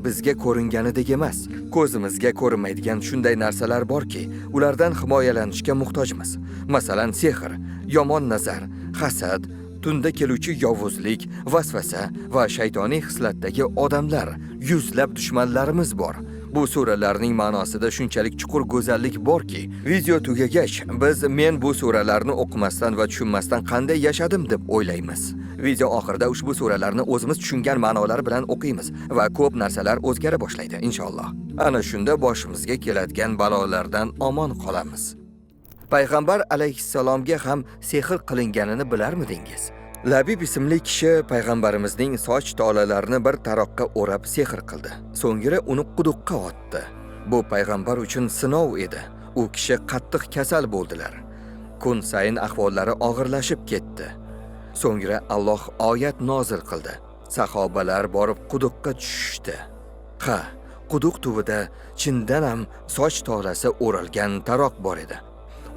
bizga ko'ringanidek emas. Ko'zimizga ko'rinmaydigan shunday narsalar borki, ulardan himoyalanishga muhtojmiz. Masalan, sehr, yomon nazar, hasad, tunda keluvchi yovuzlik, vasvasa va shaytoniy xislatdagi odamlar, yuzlab dushmanlarimiz bor. Bu suralarning ma'nosida shunchalik chuqur go'zallik borki, video tugagach biz men bu suralarni o'qimasdan va tushunmasdan qanday yashadim deb o'ylaymiz. Video oxirida ushbu suralarni o'zimiz tushungan ma'nolar bilan o'qiymiz va ko'p narsalar o'zgara boshlaydi inshaalloh. Ana shunda boshimizga keladigan balolardan omon qolamiz. Payg'ambar alayhissalomga ham sehr qilinganini bilarmidingiz? Labib ismli kishi payg'ambarimizning soch tolalarini bir taroqqa o'rab sehr qildi. So'ngra uni quduqqa otdi. Bu payg'ambar uchun sinov edi. U kishi qattiq kasal bo'ldilar. Kun sayin ahvollari og'irlashib ketdi. So'ngra Alloh oyat nozil qildi. Sahobalar borib quduqqa tushishdi. Ha, quduq tubida chindan ham soch tolasi o'ralgan taroq bor edi.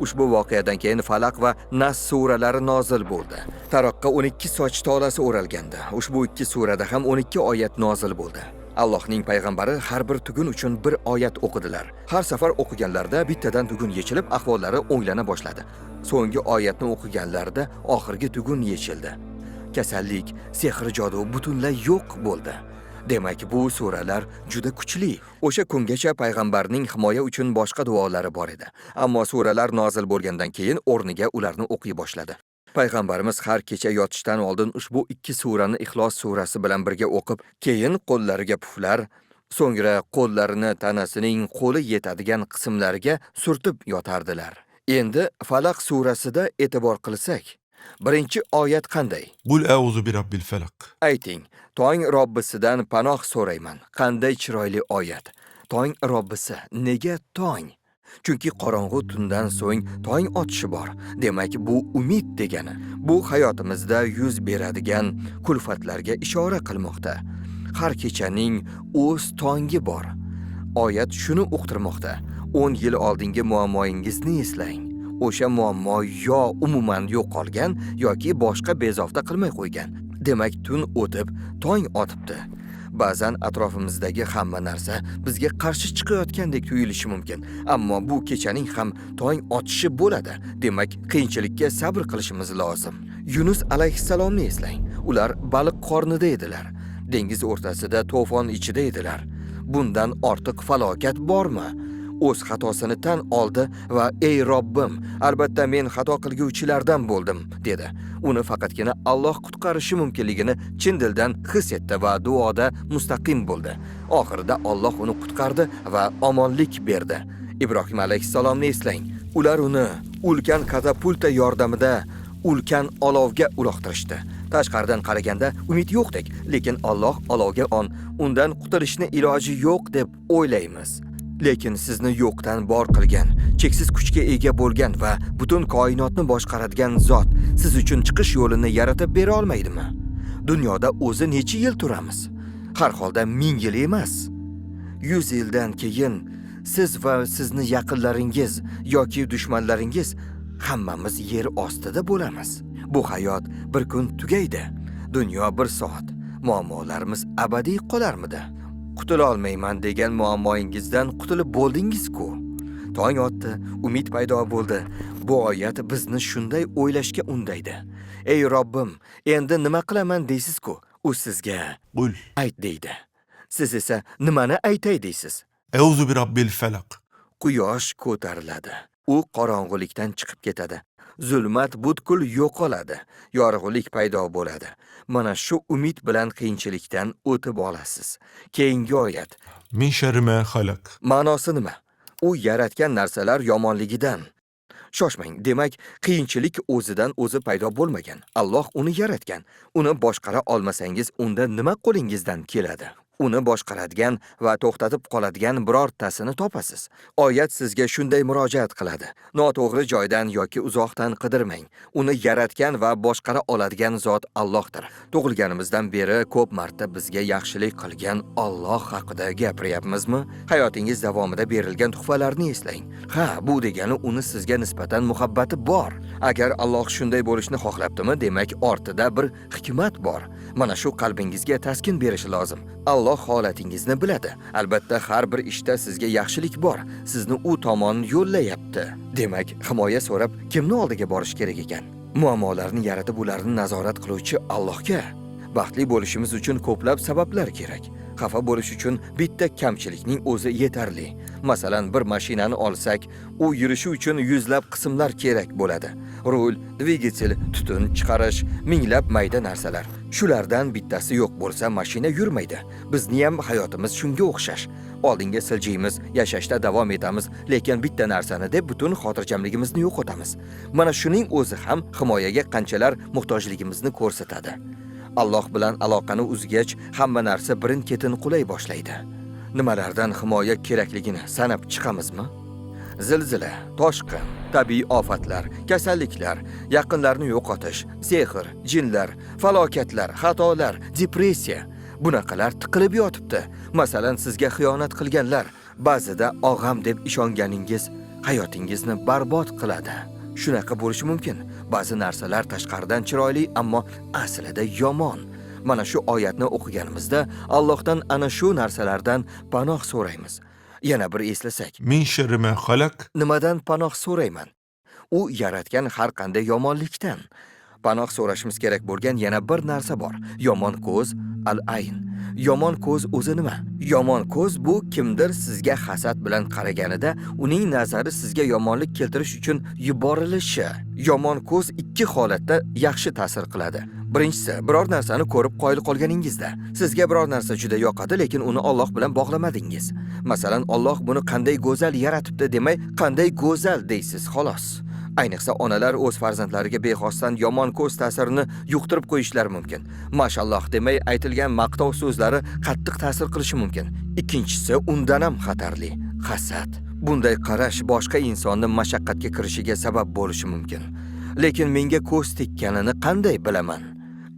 Ushbu voqeadan keyin Falaq va Nas suralari nozil bo'ldi. Taroqqa 12 soch tolasi o'ralgandi. Ushbu ikki surada ham 12 oyat nozil bo'ldi. Allohning payg'ambari har bir tugun uchun bir oyat o'qidilar. Har safar o'qiganlarida bittadan tugun yechilib, ahvollari o'nglana boshladi. So'nggi oyatni o'qiganlarida oxirgi tugun yechildi. Kasallik, sehr, jodu butunlay yo'q bo'ldi. Demak, bu suralar juda kuchli. O'sha kungacha payg'ambarning himoya uchun boshqa duolari bor edi. Ammo suralar nozil bo'lgandan keyin o'rniga ularni o'qiy boshladi. Payg'ambarimiz har kecha yotishdan oldin ushbu ikki surani Ixlos surasi bilan birga o'qib, keyin qo'llariga puflar, so'ngra qo'llarini tanasining qo'li yetadigan qismlariga surtib yotardilar. Endi Falaq surasida e'tibor qilsak, birinchi oyat qanday? Qul a'udhu bi robbil falaq. Ayting, tong Robbisidan panoh so'rayman. Qanday chiroyli oyat. Tong Robbisi, nega tong? Chunki qorong'u tundan so'ng tong otishi bor. Demak, bu umid degani. Bu hayotimizda yuz beradigan kulfatlarga ishora qilmoqda. Har kechaning o'z tongi bor. Oyat shuni uqtirmoqda. 10 yil oldingi muammoingizni eslang. O'sha muammo yo umuman yo'qolgan yoki boshqa bezovta qilmay qo'ygan. Demak, tun o'tib, tong otibdi. Ba'zan atrofimizdagi hamma narsa bizga qarshi chiqayotgandek tuyulishi mumkin, ammo bu kechaning ham tong otishi bo'ladi. Demak, qiyinchilikka sabr qilishimiz lozim. Yunus alayhissalomni eslang. Ular baliq qornida edilar. Dengiz o'rtasida to'fon ichida edilar. Bundan ortiq falokat bormi? O'z xatosini tan oldi va ey Robbim, albatta men xato qilguvchilardan bo'ldim dedi. Uni faqatgina Alloh qutqarishi mumkinligini chin dildan his etdi va duoda mustaqim bo'ldi. Oxirida Alloh uni qutqardi va omonlik berdi. Ibrohim alayhissalomni eslang. Ular uni ulkan katapulta yordamida ulkan olovga uloqtirishdi. Tashqaridan qaraganda umid yo'qdek, lekin Alloh olovga undan qutulishni iloji yo'q deb o'ylaymiz. Lekin sizni yo'qdan bor qilgan, cheksiz kuchga ega bo'lgan va butun koinotni boshqaradigan zot siz uchun chiqish yo'lini yaratib bera olmaydimi? Dunyoda o'zi necha yil turamiz? Har holda 1000 yil emas. 100 yildan keyin siz va sizni yaqinlaringiz yoki dushmanlaringiz hammamiz yer ostida bo'lamiz. Bu hayot bir kun tugaydi. Dunyo bir soat. Muammolarimiz abadiy qolarmidi? Qutula olmayman degan muammoingizdan qutulib bo'ldingiz-ku. Tong otdi, umid paydo bo'ldi. Bu oyat bizni shunday o'ylashga undaydi. Ey Robbim, endi nima qilaman deysiz-ku? U sizga Qul ayt deydi. Siz esa nimani aytay deysiz? a'udhu bi robbil falaq. Quyosh ko'tariladi. U qorong'ulikdan chiqib ketadi. Zulmat butkul yo'qoladi. Yorug'lik paydo bo'ladi. Mana shu umid bilan qiyinchilikdan o'tib olasiz. Keyingi oyat. Min sharri ma xalaq. Ma'nosi nima? U yaratgan narsalar yomonligidan. Shoshmang, demak, qiyinchilik o'zidan o'zi paydo bo'lmagan. Alloh uni yaratgan. Uni boshqara olmasangiz, unda nima qo'lingizdan keladi? Uni boshqaradigan va to'xtatib qoladigan birortasini topasiz. Oyat sizga shunday murojaat qiladi. Noto'g'ri joydan yoki uzoqdan qidirmang. Uni yaratgan va boshqara oladigan zot Allohdir. Tug'ilganimizdan beri ko'p marta bizga yaxshilik qilgan Alloh haqida gapiryapmizmi? Hayotingiz davomida berilgan tuhfalarni eslang. Ha, bu degani uni sizga nisbatan muhabbati bor. Agar Alloh shunday bo'lishni xohlabdimi, demak ortida bir hikmat bor. Mana shu qalbingizga taskin berishi lozim. Alloh Alloh holatingizni biladi. Albatta har bir ishda sizga yaxshilik bor. Sizni u tomon yo'llayapti. Demak, himoya so'rab kimni oldiga borish kerak ekan? Muammolarni yaratib ularni nazorat qiluvchi Allohga. Baxtli bo'lishimiz uchun ko'plab sabablar kerak. Xafa bo'lish uchun bitta kamchilikning o'zi yetarli. Masalan, bir mashinani olsak, u yurishi uchun yuzlab qismlar kerak bo'ladi. Rul, dvigatel, tutun chiqarish, minglab mayda narsalar. Shulardan bittasi yo'q bo'lsa, mashina yurmaydi. Bizni ham hayotimiz shunga o'xshash. Oldinga siljiymiz, yashashda davom etamiz, lekin bitta narsani deb butun xotirjamligimizni yo'qotamiz. Mana shuning o'zi ham himoyaga qanchalar muhtojligimizni ko'rsatadi. Alloh bilan aloqani uzgach, hamma narsa birin-ketin qulay boshlaydi. Nimalardan himoya kerakligini sanab chiqamizmi? Zilzila, toshqin, tabiiy ofatlar, kasalliklar, yaqinlarni yo'qotish, sehr, jinlar, falokatlar, xatolar, depressiya. Bunaqalar tiqilib yotibdi. Masalan, sizga xiyonat qilganlar, ba'zida og'am deb ishonganingiz hayotingizni barbod qiladi. Shunaqa bo'lishi mumkin. Ba'zi narsalar tashqaridan chiroyli, ammo aslida yomon. Mana shu oyatni o'qiganimizda Allohdan ana shu narsalardan panoh so'raymiz. Yana bir eslasak, min sharri ma xalaq nimadan panoh so'rayman? U yaratgan har qanday yomonlikdan. Panoh so'rashimiz kerak bo'lgan yana bir narsa bor. Yomon ko'z, al-ayn. Yomon ko'z o'zi nima? Yomon ko'z bu kimdir sizga hasad bilan qaraganida uning nazari sizga yomonlik keltirish uchun yuborilishi. Yomon ko'z ikki holatda yaxshi ta'sir qiladi. Birinchisi, biror narsani ko'rib qoyil qolganingizda. Sizga biror narsa juda yoqadi, lekin uni Alloh bilan bog'lamadingiz. Masalan, Alloh buni qanday go'zal yaratibdi demay, qanday go'zal deysiz, xolos. Ayniqsa onalar o'z farzandlariga bexosdan yomon ko'z ta'sirini yuqtirib qo'yishlari mumkin. Mashalloh demay aytilgan maqtov so'zlari qattiq ta'sir qilishi mumkin. Ikkinchisi undan ham xatarli, hasad. Bunday qarash boshqa insonni mashaqqatga kirishiga sabab bo'lishi mumkin. Lekin menga ko'z tekkanini qanday bilaman?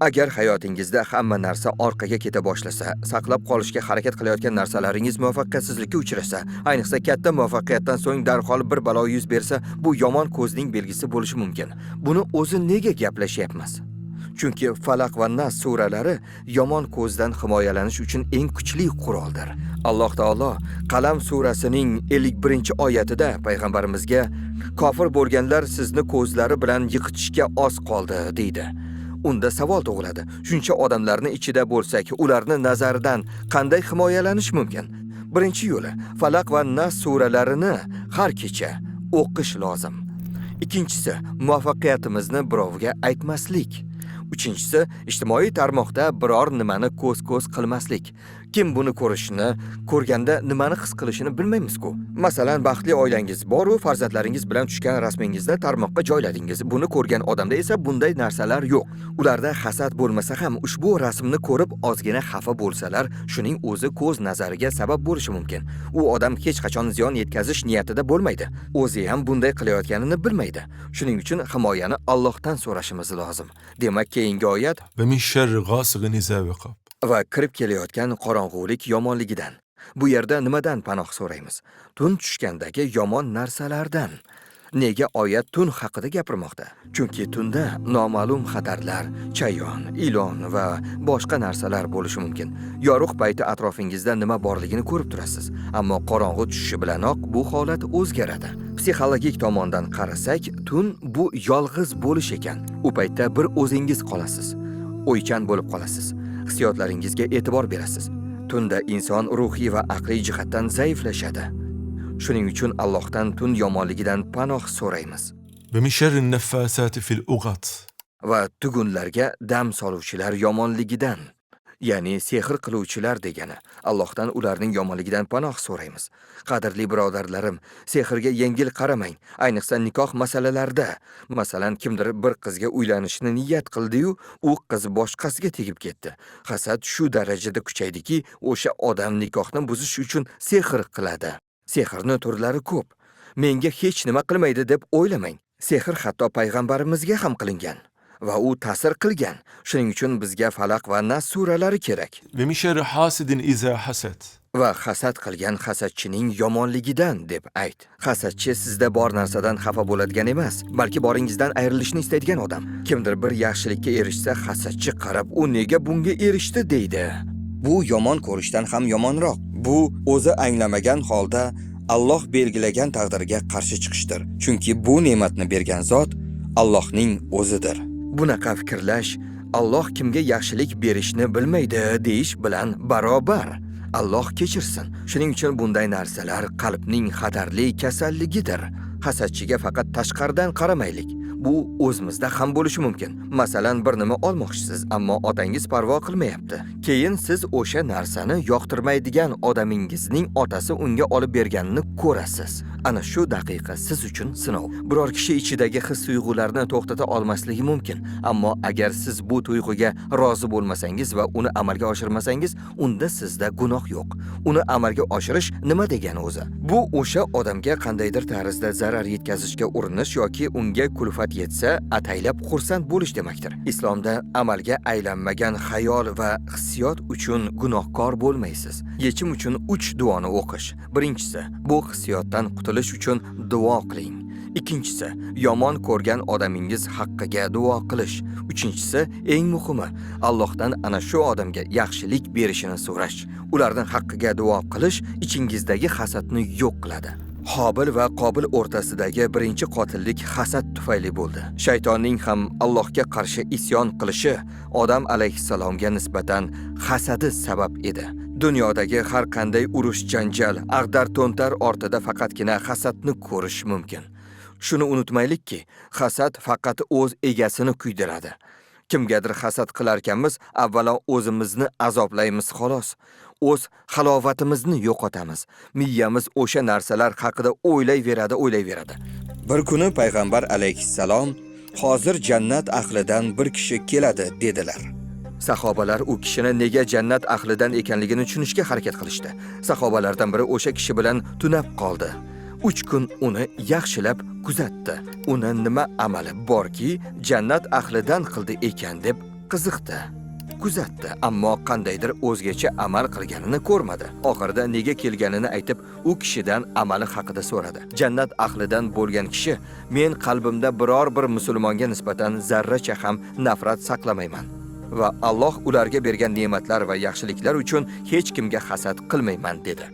Agar hayotingizda hamma narsa orqaga keta boshlasa, saqlab qolishga harakat qilayotgan narsalaringiz muvaffaqiyatsizlikka uchrasa, ayniqsa katta muvaffaqiyatdan so'ng darhol bir balo yuz bersa, bu yomon ko'zning belgisi bo'lishi mumkin. Buni o'zi nega gaplashyapmiz? Chunki Falaq va Nas suralari yomon ko'zdan himoyalanish uchun eng kuchli quroldir. Alloh taolo Qalam surasining 51-oyatida payg'ambarimizga kofir bo'lganlar sizni ko'zlari bilan yiqitishga oz qoldi deydi. Unda savol tug'iladi. Shuncha odamlarni ichida bo'lsak, ularni nazaridan qanday himoyalanish mumkin? Birinchi yo'li, Falaq va Nas suralarini har kecha o'qish lozim. Ikkinchisi, muvaffaqiyatimizni birovga aytmaslik. Uchinchisi, ijtimoiy tarmoqda biror nimani ko'z-ko'z qilmaslik. Kim buni ko'rishni, ko'rganda nimani his qilishini bilmaymiz-ku. Masalan, baxtli oilangiz bor va farzandlaringiz bilan tushgan rasmingizni tarmoqqa joyladingiz. Buni ko'rgan odamda esa bunday narsalar yo'q. Ularda hasad bo'lmasa ham ushbu rasmni ko'rib ozgina xafa bo'lsalar, shuning o'zi ko'z nazariga sabab bo'lishi mumkin. U odam hech qachon ziyon yetkazish niyatida bo'lmaydi. O'zi ham bunday qilayotganini bilmaydi. Shuning uchun himoyani Allohdan so'rashimiz lozim. Demak, keyingi oyat va min sharri g'osiqin iza waqab. Va kirib kelayotgan qorong'ulik yomonligidan. Bu yerda nimadan panoh so'raymiz? Tun tushgandagi yomon narsalardan. Nega oyat tun haqida gapirmoqda? Chunki tunda noma'lum xatarlar, chayon, ilon va boshqa narsalar bo'lishi mumkin. Yorug' payti atrofingizda nima borligini ko'rib turasiz, ammo qorong'u tushishi bilanoq bu holat o'zgaradi. Psixologik tomondan qarasak, tun bu yolg'iz bo'lish ekan. U paytda bir o'zingiz qolasiz. O'ychan bo'lib qolasiz. Hissiyotlaringizga e'tibor berasiz. Tunda inson ruhiy va aqliy jihatdan zaiflashadi. Shuning uchun Allohdan tun yomonligidan panoh so'raymiz. Va min sharri naffasati fil uqat. Va tugunlarga dam soluvchilar yomonligidan, ya'ni sehr qiluvchilar degani. Allohdan ularning yomonligidan panoh so'raymiz. Qadrli birodarlarim, sehrga yengil qaramang, ayniqsa nikoh masalalarida. Masalan, kimdir bir qizga uylanishni niyat qildi-yu, u qiz boshqasiga tegib ketdi. Hasad shu darajada kuchaydiki, o'sha odam nikohni buzish uchun sehr qiladi. Sehrning turlari ko'p. Menga hech nima qilmaydi deb o'ylamang. Sehr hatto payg'ambarimizga ham qilingan va u ta'sir qilgan. Shuning uchun bizga Falaq va Nas suralari kerak. Va min sharri hasidin iza hasad. Va hasad qilgan hasadchining yomonligidan deb ayt. Hasadchi sizda bor narsadan xafa bo'ladigan emas, balki boringizdan ayrilishni istaydigan odam. Kimdir bir yaxshilikka erishsa, hasadchi qarab, u nega bunga erishdi deydi. Bu yomon ko'rishdan ham yomonroq. Bu o'zi anglamagan holda Alloh belgilagan taqdirga qarshi chiqishdir. Chunki bu ne'matni bergan zot Allohning o'zidir. Bunaqa fikrlash Alloh kimga yaxshilik berishni bilmaydi deyish bilan barobar. Alloh kechirsin. Shuning uchun bunday narsalar qalbning xatarli kasalligidir. Hasadchiga faqat tashqaridan qaramaylik. Bu o'zimizda ham bo'lishi mumkin. Masalan, bir nima olmoqchisiz, ammo otangiz parvo qilmayapti. Keyin siz o'sha narsani yoqtirmaydigan odamingizning otasi unga olib berganini ko'rasiz. Ana shu daqiqa siz uchun sinov. Biror kishi ichidagi his-tuyg'ularni to'xtata olmasligi mumkin, ammo agar siz bu tuyg'uga rozi bo'lmasangiz va uni amalga oshirmasangiz, unda sizda gunoh yo'q. Uni amalga oshirish nima degani o'zi? Bu o'sha odamga qandaydir tarzda zarar yetkazishga urinish yoki unga kulfat yetsa ataylab xursand bo'lish demakdir. Islomda amalga aylanmagan xayol va hissiyot uchun gunohkor bo'lmaysiz. Yechim uchun 3 duoni o'qish. Birinchisi, bu hissiyotdan qutulish uchun duo qiling. Ikkinchisi, yomon ko'rgan odamingiz haqqiga duo qilish. Uchinchisi, eng muhimi, Allohdan ana shu odamga yaxshilik berishini so'rash. Ularning haqqiga duo qilish ichingizdagi hasadni yo'q qiladi. Hobil va Qobil o'rtasidagi birinchi qotillik hasad tufayli bo'ldi. Shaytonning ham Allohga qarshi isyon qilishi odam alayhissalomga nisbatan hasadi sabab edi. Dunyodagi har qanday urush, janjal, ag'dar-to'ntar ortida faqatgina hasadni ko'rish mumkin. Shuni unutmaylikki, hasad faqat o'z egasini kuydiradi. Kimgadir hasad qilarkanmiz, avvalo o'zimizni azoblaymiz xolos. O'z halovatimizni yo'qotamiz. Miyamiz o'sha narsalar haqida o'ylayveradi. Bir kuni payg'ambar alayhissalom hozir jannat ahlidan bir kishi keladi dedilar. Sahobalar u kishini nega jannat ahlidan ekanligini tushunishga harakat qilishdi. Sahobalardan biri o'sha kishi bilan tunab qoldi. 3 kun uni yaxshilab kuzatdi. Uni nima amali borki, jannat ahlidan qildi ekan deb qiziqdi. Kuzatdi, ammo qandaydir o'zgacha amal qilganini ko'rmadi. Oxirida nega kelganini aytib, u kishidan amali haqida so'radi. Jannat ahlidan bo'lgan kishi, men qalbimda biror bir musulmonga nisbatan zarracha ham nafrat saqlamayman va Alloh ularga bergan ne'matlar va yaxshiliklar uchun hech kimga hasad qilmayman dedi.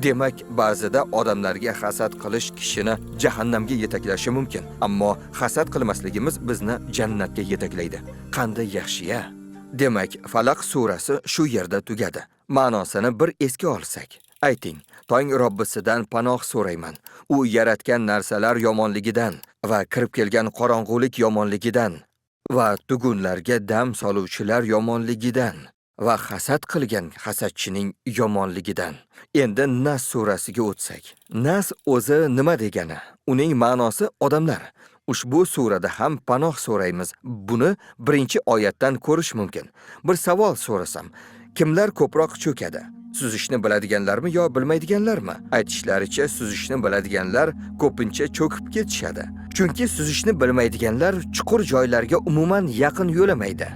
Demak, ba'zida odamlarga hasad qilish kishini jahannamga yetaklashi mumkin, ammo hasad qilmasligimiz bizni jannatga yetaklaydi. Qanday yaxshi-ya! Demak, Falaq surasi shu yerda tugadi. Ma'nosini bir esga olsak, ayting, tong Robbisidan panoh so'rayman. U yaratgan narsalar yomonligidan va kirib kelgan qorong'ulik yomonligidan va tugunlarga dam soluvchilar yomonligidan va hasad qilgan hasadchining yomonligidan. Endi Nas surasiga o'tsak. Nas o'zi nima degani? Uning ma'nosi odamlar. Ushbu surada ham panoh so'raymiz. Buni birinchi oyatdan ko'rish mumkin. Bir savol so'rasam, kimlar ko'proq cho'kadi? Suzishni biladiganlarmi yo bilmaydiganlarmi? Aytishlaricha suzishni biladiganlar ko'pincha cho'kib ketishadi. Chunki suzishni bilmaydiganlar chuqur joylarga umuman yaqin yo'lamaydi.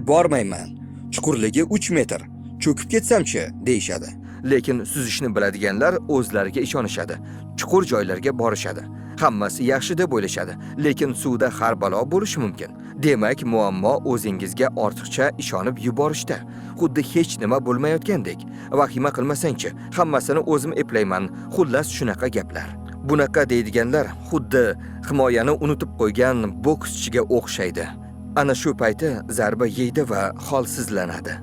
Bormayman. Chuqurligi 3 metr. Cho'kib ketsam-chi deyshadi. Lekin suzishni biladiganlar o'zlariga ishonishadi. Chuqur joylarga borishadi. Hammasi yaxshi deb o'ylashadi, lekin suvda har balo bo'lishi mumkin. Demak, muammo o'zingizga ortiqcha ishonib yuborishda. Xuddi hech nima bo'lmayotgandek. Vahima qilmasang-chi, hammasini o'zim eplayman. Xullas shunaqa gaplar. Bunaqa deydiganlar xuddi himoyani unutib qo'ygan bokschiga o'xshaydi. Ana shu payti zarba yeydi va holsizlanadi.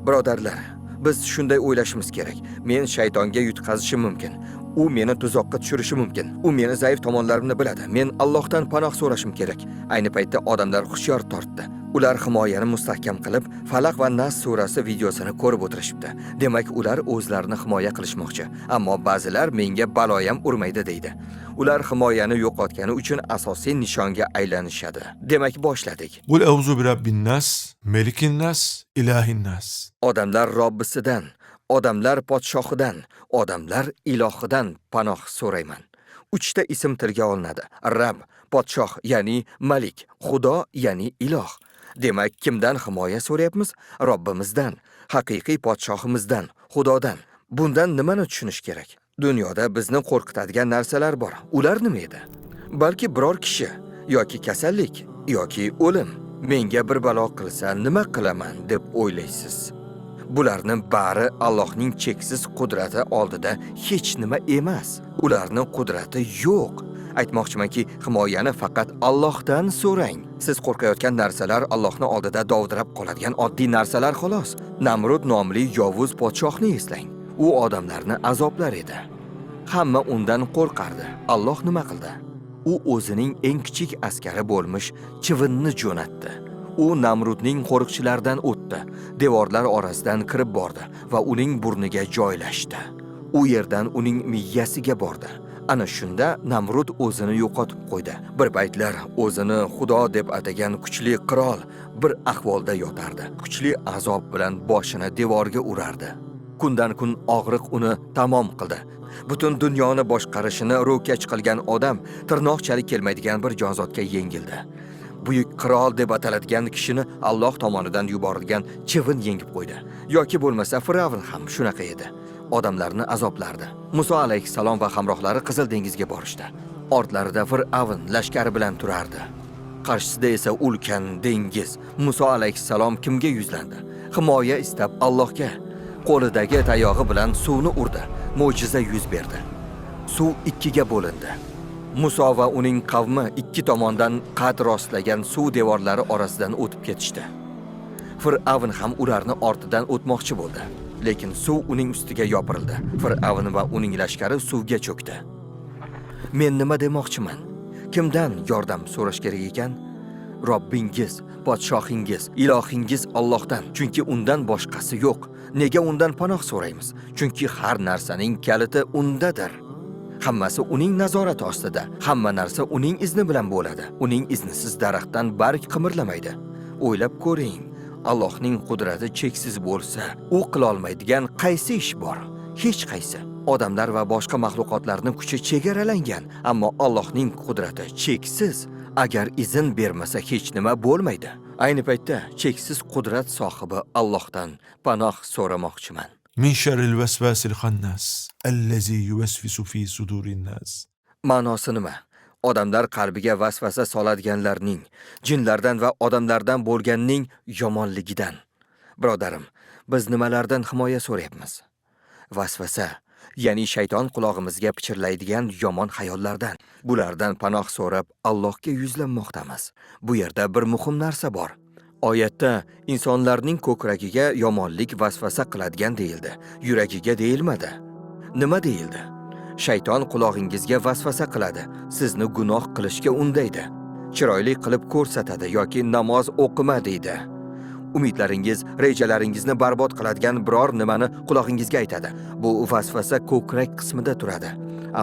Birodarlar, biz shunday o'ylashimiz kerak. Men shaytonga yutqazishim mumkin. U meni tuzoqqa tushirishi mumkin. U meni zaif tomonlarimni biladi. Men Allohdan panoh so'rashim kerak. Ayni paytda odamlar hushyor tortdi. Ular himoyani mustahkam qilib, Falaq va Nas surasi videosini ko'rib o'tirishibdi. Demak, ular o'zlarini himoya qilishmoqchi. Ammo ba'zilar menga baloyam urmaydi deydi. Ular himoyani yo'qotgani uchun asosiy nishonga aylanishadi. Demak, boshladik. Qul a'uzu bi robbin nas, melikin nas, ilahin nas. Odamlar Robbisidan, odamlar podshohidan, odamlar ilohidan panoh so'rayman. 3 ta ism tilga olinadi. Rabb, podshoh, ya'ni Malik, Xudo, ya'ni iloh. Demak, kimdan himoya so'rayapmiz? Robbimizdan, haqiqiy podshohimizdan, Xudodan. Bundan nimani tushunish kerak? Dunyoda bizni qo'rqitadigan narsalar bor. Ular nima edi? Balki biror kishi yoki kasallik yoki o'lim. Menga bir balo qilsa nima qilaman deb o'ylaysiz. Bularni bari Allohning cheksiz qudrati oldida hech nima emas. Ularning qudrati yo'q. Aytmoqchimanki, himoyani faqat Allohdan so'rang. Siz qo'rqayotgan narsalar Allohning oldida dovdirab qoladigan oddiy narsalar xolos. Namrud nomli yovuz podshohni eslang. U odamlarni azoblar edi. Hamma undan qo'rqardi. Alloh nima qildi? U o'zining eng kichik askari bo'lmish chivinni jo'natdi. U Namrudning qo'riqchilaridan o'tdi, devorlar orasidan kirib bordi va uning burniga joylashdi. U yerdan uning miyasiga bordi. Ana shunda Namrud o'zini yo'qotib qo'ydi. Bir paytlar o'zini Xudo deb atagan kuchli qirol bir ahvolda yotardi. Kuchli azob bilan boshini devorga urardi. Kundan kun og'riq uni tamom qildi. Butun dunyoni boshqarishini ro'kach qilgan odam tirnoqchalik kelmaydigan bir jonzotga yengildi. Buyuk qirol deb ataladigan kishini Alloh tomonidan yuborilgan chivin yengib qo'ydi. Yoki bo'lmasa Firavn ham shunaqa edi. Odamlarni azoblardi. Muso alayhissalom va hamrohlari Qizil dengizga borishdi. Ortlarida Firavn lashkari bilan turardi. Qarshisida esa ulkan dengiz. Muso alayhissalom kimga yuzlandi? Himoya istab Allohga. Qo'lidagi tayog'i bilan suvni urdi. Mo'jiza yuz berdi. Suv ikkiga bo'lindi. Muso va uning qavmi ikki tomondan qad rostlagan suv devorlari orasidan o'tib ketishdi. Firavn ham ularni ortidan o'tmoqchi bo'ldi, lekin suv uning ustiga yopirildi. Firavn va uning lashkari suvga cho'kdi. Men nima demoqchiman? Kimdan yordam so'rash kerak ekan? Robbingiz, podshohingiz, ilohingiz Allohdan, chunki undan boshqasi yo'q. Nega undan panoh so'raymiz? Chunki har narsaning kaliti undadir. Hammasi uning nazorati ostida. Hamma narsa uning izni bilan bo'ladi. Uning iznisiz daraxtdan barg qimirlamaydi. O'ylab ko'ring. Allohning qudrati cheksiz bo'lsa, u qila olmaydigan qaysi ish bor? Hech qaysi. Odamlar va boshqa mahluqotlarning kuchi chegaralangan, ammo Allohning qudrati cheksiz. Agar izn bermasa hech nima bo'lmaydi. Ayni paytda cheksiz qudrat sohibi Allohdan panoh so'ramoqchiman. Min sharril vasvasil xannas allazi yuvasvisu fi sudurin nas. Ma'nosi nima? Odamlar qalbiga vasvasa soladiganlarning, jinlardan va odamlardan bo'lganning yomonligidan. Birodarim, biz nimalardan himoya so'rayapmiz? Vasvasa, ya'ni shayton qulog'imizga pichirlaydigan yomon xayollardan. Bulardan panoh so'rab Allohga yuzlanmoqdamiz. Bu yerda bir muhim narsa bor. Oyatda insonlarning ko'kragiga yomonlik vasvasa qiladigan deyildi, yuragiga deyilmadi. Nima deyildi? Shayton qulog'ingizga vasvasa qiladi, sizni gunoh qilishga undaydi, chiroyli qilib ko'rsatadi yoki namoz o'qima deydi. Umidlaringiz, rejalaringizni barbod qiladigan biror nimani qulog'ingizga aytadi. Bu vasvasa ko'krak qismida turadi,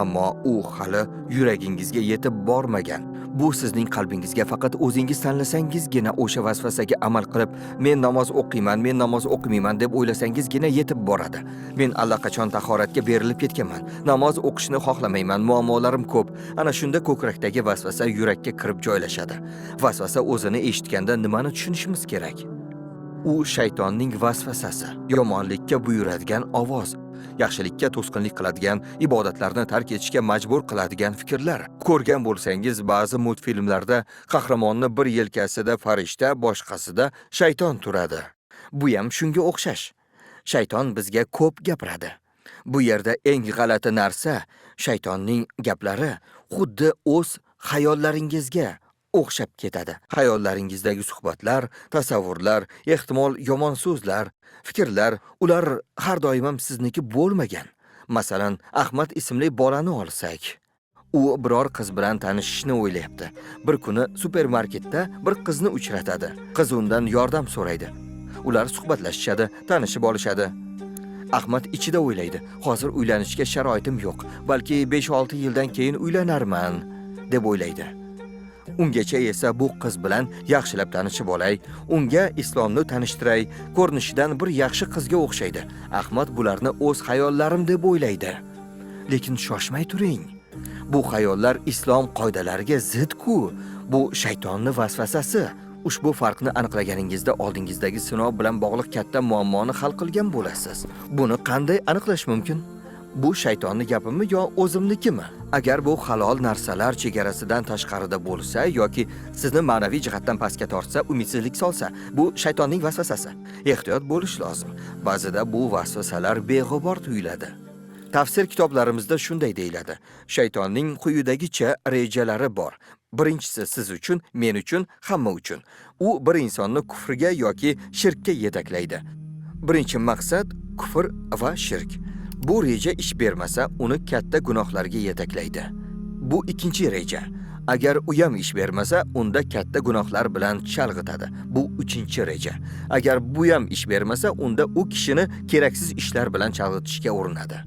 ammo u hali yuragingizga yetib bormagan. Bu sizning qalbingizga faqat o'zingiz tanlasangizgina o'sha vasvasaga amal qilib, men namoz o'qiyman, men namoz o'qimayman deb o'ylasangizgina yetib boradi. Men allaqachon tahoratga berilib ketganman, namoz o'qishni xohlamayman, muammolarim ko'p. Ana shunda ko'krakdagi vasvasa yurakka kirib joylashadi. Vasvasa o'zini eshitganda nimani tushunishimiz kerak? U shaytonning vasvasasi, yomonlikka buyuradigan ovoz, yaxshilikka to'sqinlik qiladigan, ibodatlarni tark etishga majbur qiladigan fikrlar. Ko'rgan bo'lsangiz, ba'zi multfilmlarda qahramonni bir yelkasida farishta, boshqasida shayton turadi. Bu ham shunga o'xshash. Shayton bizga ko'p gapiradi. Bu yerda eng g'alati narsa, shaytonning gaplari xuddi o'z xayollaringizga o'xshab ketadi. Xayollaringizdagi suhbatlar, tasavvurlar, ehtimol yomon so'zlar, fikrlar, ular har doim ham sizniki bo'lmagan. Masalan, Ahmad ismli bolani olsak, u biror qiz bilan tanishishni o'ylayapti. Bir kuni supermarketda bir qizni uchratadi. Qiz undan yordam so'raydi. Ular suhbatlashishadi, tanishib olishadi. Ahmad ichida o'ylaydi, hozir uylanishga sharoitim yo'q, balki 5-6 yildan keyin uylanarman deb o'ylaydi. Ungacha esa bu qiz bilan yaxshilab tanishib olay, unga islomni tanishtiray, ko'rinishidan bir yaxshi qizga o'xshaydi. Ahmad bularni o'z xayollarim deb o'ylaydi. Lekin shoshmay turing. Bu xayollar islom qoidalariga zid-ku. Bu shaytonning vasvasasi. Ushbu farqni aniqlaganingizda oldingizdagi sinov bilan bog'liq katta muammoni hal qilgan bo'lasiz. Buni qanday aniqlash mumkin? Bu shaytonning gapimi yo o'zimnikimi? Agar bu halol narsalar chegarasidan tashqarida bo'lsa yoki sizni ma'naviy jihatdan pastga tortsa, umidsizlik solsa, bu shaytonning vasvasasi. Ehtiyot bo'lish lozim. Ba'zida bu vasvasalar beg'ubor tuyuladi. Tafsir kitoblarimizda shunday deyiladi. Shaytonning quyidagicha rejalari bor. Birinchisi siz uchun, men uchun, hamma uchun. U bir insonni kufrga yoki shirkka yetaklaydi. Birinchi maqsad kufr va shirk. Bu reja ish bermasa, uni katta gunohlarga yetaklaydi. Bu ikkinchi reja. Agar u ham ish bermasa, unda katta gunohlar bilan chalg'itadi. Bu uchinchi reja. Agar bu ham ish bermasa, unda u kishini keraksiz ishlar bilan chalg'itishga urinadi.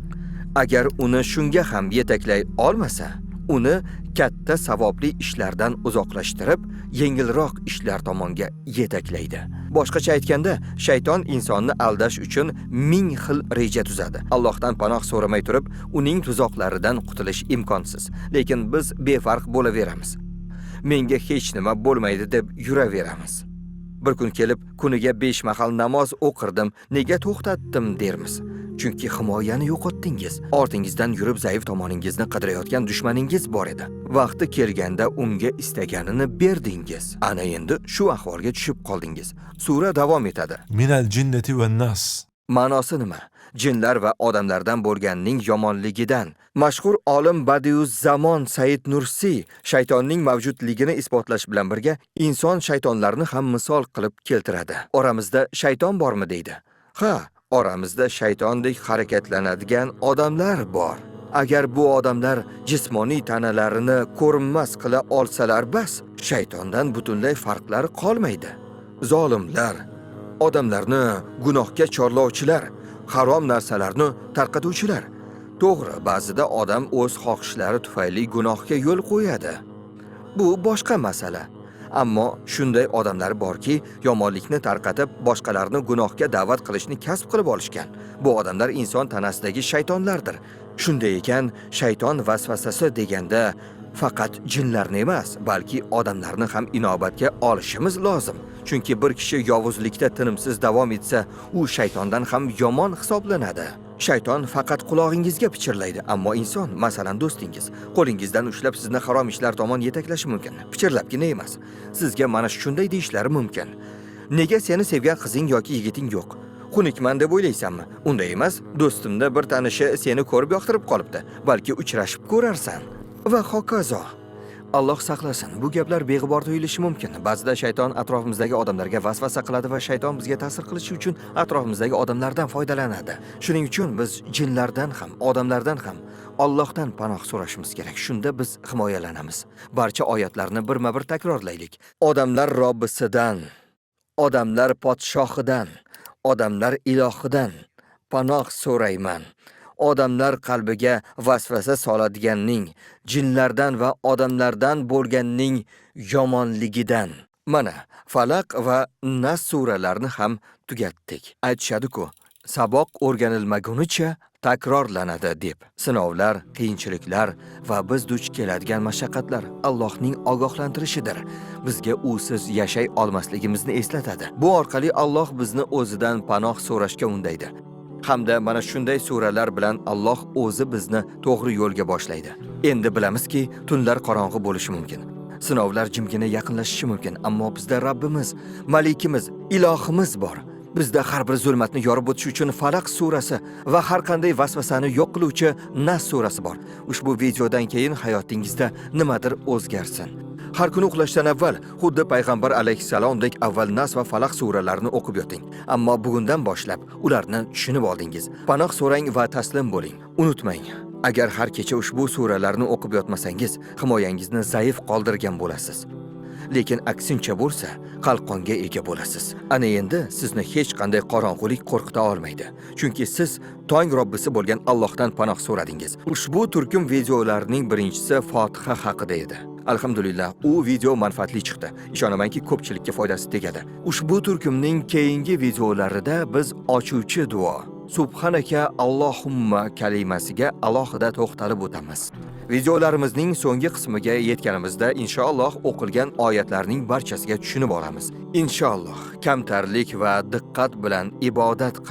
Agar uni shunga ham yetaklay olmasa, uni katta savobli ishlardan uzoqlashtirib, yengilroq ishlar tomonga yetaklaydi. Boshqacha aytganda, shayton insonni aldash uchun ming xil reja tuzadi. Allohdan panoh so'ramay turib, uning tuzoqlaridan qutulish imkonsiz. Lekin biz befarq bo'laveramiz. Menga hech nima bo'lmaydi deb yuraveramiz. Bir kun kelib, kuniga 5 mahal namoz o'qirdim, nega to'xtatdim dermiz. Chunki himoyani yo'qotdingiz. Ortingizdan yurib zaif tomoningizni qidirayotgan dushmaningiz bor edi. Vaqti kelganda unga istaganini berdingiz. Ana endi shu ahvolga tushib qoldingiz. Sura davom etadi. Minal jinnati wan nas. Ma'nosi nima? Jinlar va odamlardan bo'lganning yomonligidan. Mashhur olim Badiuz Zamon Said Nursi shaytonning mavjudligini isbotlash bilan birga inson shaytonlarni ham misol qilib keltiradi. Oramizda shayton bormi deydi. Ha, oramizda shaytondek harakatlanadigan odamlar bor. Agar bu odamlar jismoniy tanalarini ko'rinmas qila olsalar bas, shaytondan butunlay farqlari qolmaydi. Zolimlar, odamlarni gunohga chorlovchilar, harom narsalarni tarqatuvchilar. To'g'ri, ba'zida odam o'z xohishlari tufayli gunohga yo'l qo'yadi. Bu boshqa masala. Ammo shunday odamlar borki, yomonlikni tarqatib, boshqalarni gunohga da'vat qilishni kasb qilib olishgan. Bu odamlar inson tanasidagi shaytonlardir. Shunday ekan, shayton vasvasasi deganda faqat jinlarni emas, balki odamlarni ham inobatga olishimiz lozim. Chunki bir kishi yovuzlikda tinimsiz davom etsa, u shaytondan ham yomon hisoblanadi. Shayton faqat qulog'ingizga pichirlaydi, ammo inson, masalan do'stingiz, qo'lingizdan ushlab sizni harom ishlar tomon yetaklashi mumkin. Pichirlabgina emas. Sizga mana shunday deyishlari mumkin. Nega seni sevgan qizing yoki yigiting yo'q? Xunukman deb o'ylaysanmi? Unday emas, do'stimda bir tanishi seni ko'rib yoqtirib qolibdi. Balki uchrashib ko'rarsan. Va hokazo. Alloh saqlasin. Bu gaplar beg'ubor tuyulishi mumkin. Ba'zida shayton atrofimizdagi odamlarga vasvasa qiladi va shayton bizga ta'sir qilishi uchun atrofimizdagi odamlardan foydalanadi. Shuning uchun biz jinlardan ham, odamlardan ham Allohdan panoh so'rashimiz kerak. Shunda biz himoyalanamiz. Barcha oyatlarni birma-bir takrorlaylik. Odamlar Robbisidan, odamlar podshohidan, odamlar ilohidan panoh so'rayman. Odamlar qalbiga vasvasa soladiganning, jinlardan va odamlardan bo'lganning yomonligidan. Mana, Falaq va Nas suralarini ham tugatdik. Aytishadi-ku, saboq o'rganilmagunicha takrorlanadi deb. Sinovlar, qiyinchiliklar va biz duch keladigan mashaqqatlar Allohning ogohlantirishidir. Bizga usiz yashay olmasligimizni eslatadi. Bu orqali Alloh bizni o'zidan panoh so'rashga undaydi. Hamda mana shunday suralar bilan Alloh o'zi bizni to'g'ri yo'lga boshlaydi. Endi bilamizki, tunlar qorong'u bo'lishi mumkin. Sinovlar jimgina yaqinlashishi mumkin, ammo bizda Rabbimiz, Malikimiz, Ilohimiz bor. Bizda har bir zulmatni yorib o'tish uchun Falaq surasi va har qanday vasvasani yo'q qiluvchi Nas surasi bor. Ushbu videodan keyin hayotingizda nimadir o'zgarsin. Har kuni uxlashdan avval xuddi payg'ambar alayhissalomdek avval Nas va Falaq suralarini o'qib yoting. Ammo bugundan boshlab ularni tushunib oldingiz. Panoh so'rang va taslim bo'ling. Unutmang, agar har kecha ushbu suralarni o'qib yotmasangiz, himoyangizni zaif qoldirgan bo'lasiz. Lekin aksincha bo'lsa, qalqonga ega bo'lasiz. Ana endi sizni hech qanday qorong'ulik qo'rqita olmaydi. Chunki siz tong Robbisi bo'lgan Allohdan panoh so'radingiz. Ushbu turkum videolarning birinchisi Fotiha haqida edi. Alhamdulillah, u video manfaatli chiqdi. Ishonamanki, ko'pchilikka foydasi tegadi. Ushbu turkumning keyingi videolarida biz ochuvchi duo Subhanaka Allohumma kalimasiga alohida to'xtalib o'tamiz. Videolarimizning so'nggi qismiga yetganimizda inshaalloh o'qilgan oyatlarning barchasiga tushunib olamiz. Inshaalloh kamtarlik va diqqat bilan ibodat